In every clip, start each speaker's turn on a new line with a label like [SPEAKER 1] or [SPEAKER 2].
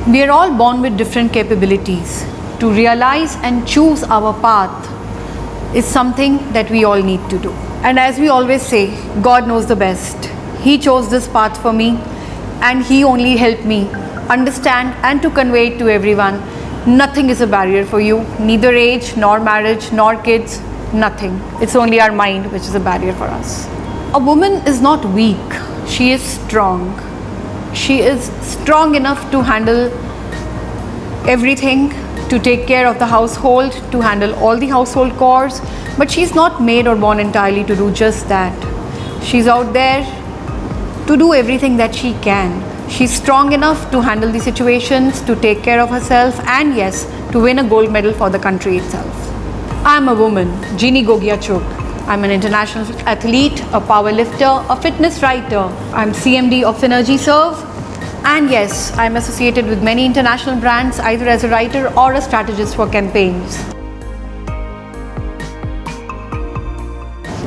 [SPEAKER 1] We are all born with different capabilities. To realize and choose our path is something that we all need to do. And as we always say, God knows the best. He chose this path for me, and He only helped me understand and to convey it to everyone. Nothing is a barrier for you, neither age, nor marriage, nor kids, nothing. It's only our mind which is a barrier for us. A woman is not weak, she is strong. She is strong enough to handle everything, to take care of the household, to handle all the household chores, but she's not made or born entirely to do just that. She's out there to do everything that she can. She's strong enough to handle the situations, to take care of herself, and yes, to win a gold medal for the country itself. I'm a woman, Jinnie Gogia Chugh. I'm an international athlete, a powerlifter, a fitness writer. I'm CMD of Synergy Serve. And yes, I'm associated with many international brands, either as a writer or a strategist for campaigns.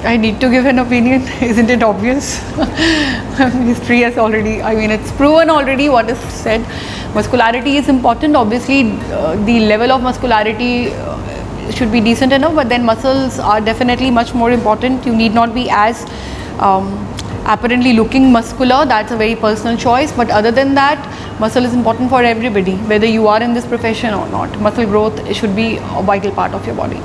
[SPEAKER 1] I need to give an opinion, isn't it obvious? History has already, it's proven already what is said. Muscularity is important. Obviously, the level of muscularity should be decent enough, but then muscles are definitely much more important. You need not be as apparently looking muscular. That's a very personal choice, but other than that, muscle is important for everybody, whether you are in this profession or not. Muscle growth should be a vital part of your body.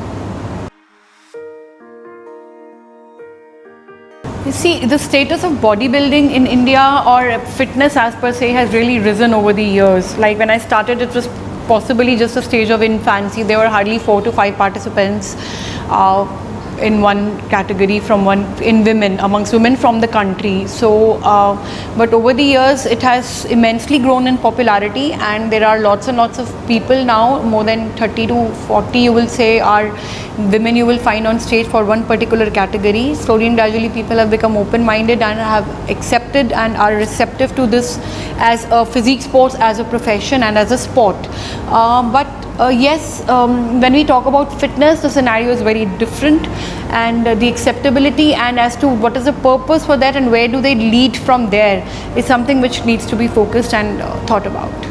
[SPEAKER 1] You see, the status of bodybuilding in India or fitness as per se has really risen over the years. Like when I started, it was possibly just a stage of infancy. There were hardly 4 to 5 participants in one category in women, amongst women from the country. So, but over the years, it has immensely grown in popularity, and there are lots and lots of people now, more than 30 to 40, you will say, are women you will find on stage for one particular category. Slowly and gradually, people have become open-minded and have accepted and are receptive to this as a physique sports, as a profession and as a sport. Yes, when we talk about fitness, the scenario is very different, and the acceptability and as to what is the purpose for that and where do they lead from there is something which needs to be focused and thought about.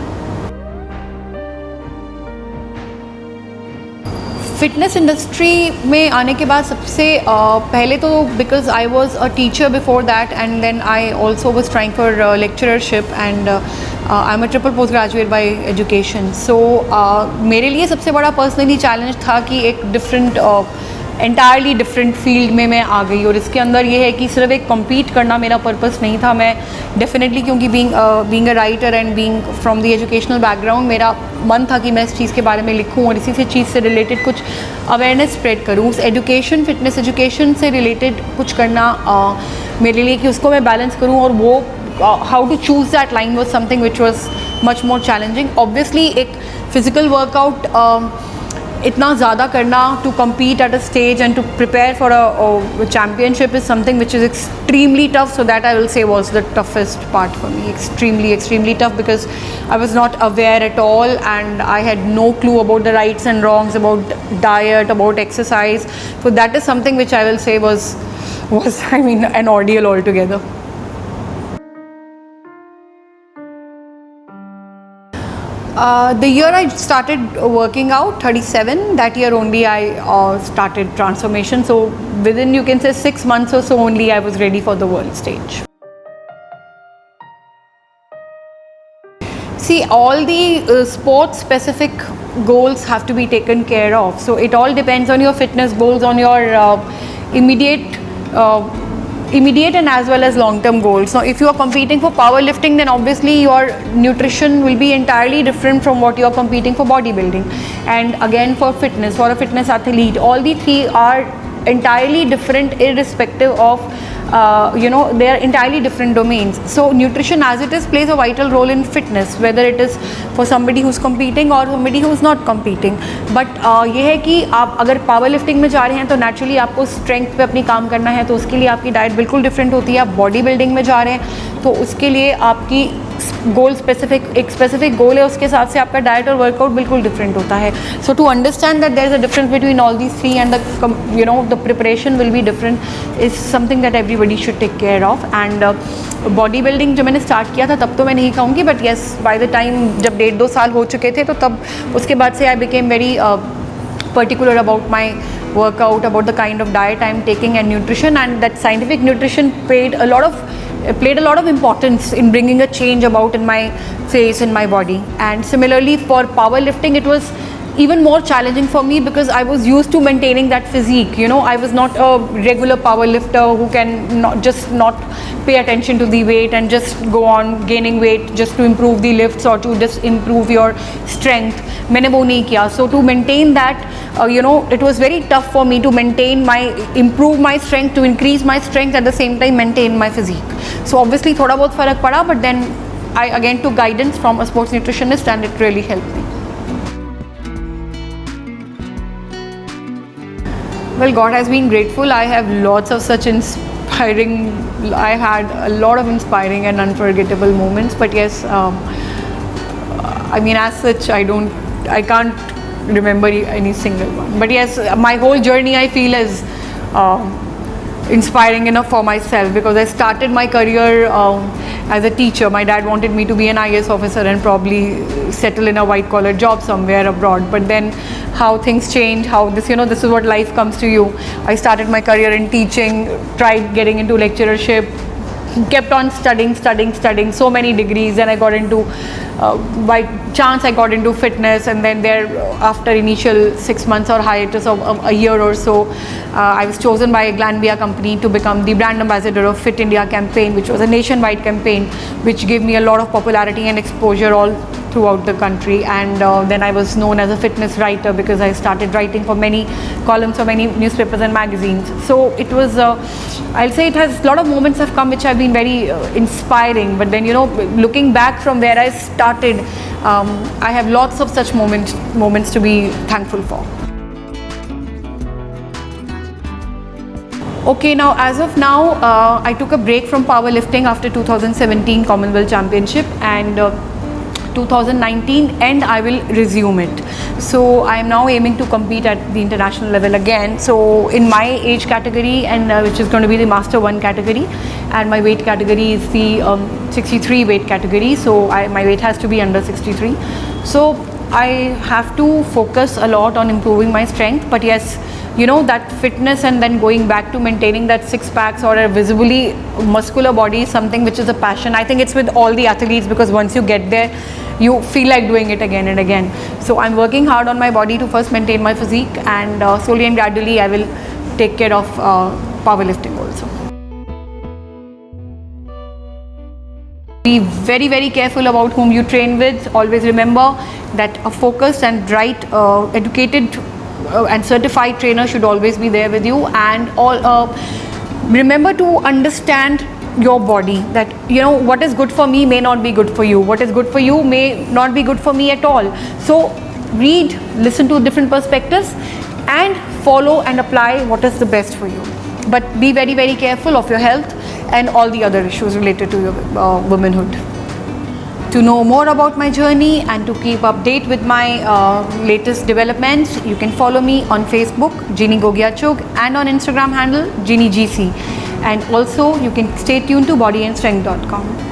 [SPEAKER 1] Fitness industry में आने के बाद सबसे पहले तो because I was a teacher before that and then I also was trying for lectureship and I am a triple post graduate by education. So मेरे लिए सबसे बड़ा पर्सनली चैलेंज था कि एक डिफरेंट एंटायरली डिफरेंट फील्ड में मैं आ गई, और इसके अंदर ये है कि सिर्फ एक कम्पीट करना मेरा पर्पस नहीं था. मैं डेफिनेटली, क्योंकि being a writer and being from the educational background, मेरा मन था कि मैं इस चीज़ के बारे में लिखूं और इसी से चीज़ से रिलेटेड कुछ अवेयरनेस स्प्रेड करूं. उस एजुकेशन, फिटनेस एजुकेशन से रिलेटेड कुछ करना मेरे लिए कि उसको मैं बैलेंस करूं, और वो how to choose that line was something which was much more challenging. Obviously एक फिजिकल वर्कआउट इतना ज़्यादा करना to compete at a stage and to prepare for a championship is something which is extremely tough. So that I will say was the toughest part for me. Extremely tough, because I was not aware at all and I had no clue about the rights and wrongs, about diet, about exercise. So that is something which I will say was an ordeal altogether. The year I started working out, 37, that year only I started transformation. So within, you can say, 6 months or so only, I was ready for the world stage. See, all the sport specific goals have to be taken care of. So it all depends on your fitness goals, on your immediate and as well as long-term goals. Now, if you are competing for powerlifting, then obviously your nutrition will be entirely different from what you are competing for bodybuilding. And again, for a fitness athlete, all the three are entirely different, irrespective of they are entirely different domains. So nutrition as it is plays a vital role in fitness, whether it is for somebody who's competing or somebody who's not competing. But ये है कि आप अगर power lifting में जा रहे हैं तो नेचुरली आपको स्ट्रेंथ पे अपनी काम करना है, तो उसके लिए आपकी डाइट बिल्कुल डिफरेंट होती है. आप बॉडी बिल्डिंग में जा रहे हैं तो उसके लिए आपकी गोल स्पेसिफिक, एक स्पेसिफिक गोल है, उसके हिसाब से आपका डाइट और वर्कआउट बिल्कुल डिफरेंट होता है. So to understand that there is a difference between all these three and the preparation will be different is something that everybody should take care of. And body building जब मैंने start किया था तब तो मैं नहीं कहूँगी, but yes by the time जब 1.5-2 साल हो चुके थे तो तब उसके बाद से I became very particular about my workout, about the kind of diet I'm taking and nutrition, and that scientific nutrition played a lot of importance in bringing a change about in my face, in my body. And similarly for powerlifting, it was even more challenging for me because I was used to maintaining that physique. I was not a regular powerlifter who can not pay attention to the weight and just go on gaining weight just to improve the lifts or to just improve your strength. मैंने वो नहीं किया. So to maintain that, it was very tough for me to improve my strength, to increase my strength at the same time maintain my physique. So obviously थोड़ा बहुत फर्क पड़ा, but then I again took guidance from a sports nutritionist and it really helped me. Well, God has been grateful. I have lots of such inspiring, I had a lot of inspiring and unforgettable moments, but yes, I mean as such I can't remember any single one. But yes, my whole journey I feel is inspiring enough for myself because I started my career as a teacher. My dad wanted me to be an IAS officer and probably settle in a white collar job somewhere abroad. But then how things change, how this is what life comes to you. I started my career in teaching, tried getting into lecturership, kept on studying so many degrees, and I got into by chance I got into fitness, and then there after initial 6 months or hiatus of a year or so, I was chosen by a Glanbia company to become the brand ambassador of Fit India campaign, which was a nationwide campaign which gave me a lot of popularity and exposure all throughout the country. And then I was known as a fitness writer because I started writing for many columns for many newspapers and magazines. So it was I'll say it has a lot of moments have come which have been very inspiring, but then looking back from where I started, I have lots of such moments to be thankful for. Okay, now as of now, I took a break from powerlifting after 2017 Commonwealth Championship, and 2019 and I will resume it. So I am now aiming to compete at the international level again. So in my age category, and which is going to be the Master 1 category, and my weight category is the 63 weight category. So my weight has to be under 63. So I have to focus a lot on improving my strength. But yes, that fitness and then going back to maintaining that 6 packs or a visibly muscular body is something which is a passion. I think it's with all the athletes because once you get there, you feel like doing it again and again. So I'm working hard on my body to first maintain my physique, and slowly and gradually I will take care of powerlifting also. Be very, very careful about whom you train with. Always remember that a focused and right, educated and certified trainer should always be there with you. And remember to understand your body, that what is good for me may not be good for you, what is good for you may not be good for me at all. So read, listen to different perspectives and follow and apply what is the best for you. But be very, very careful of your health and all the other issues related to your womanhood. To know more about my journey and to keep update with my latest developments, you can follow me on Facebook, Jinnie Gogia Chugh, and on Instagram handle, JinnieGC. And also, you can stay tuned to bodyandstrength.com.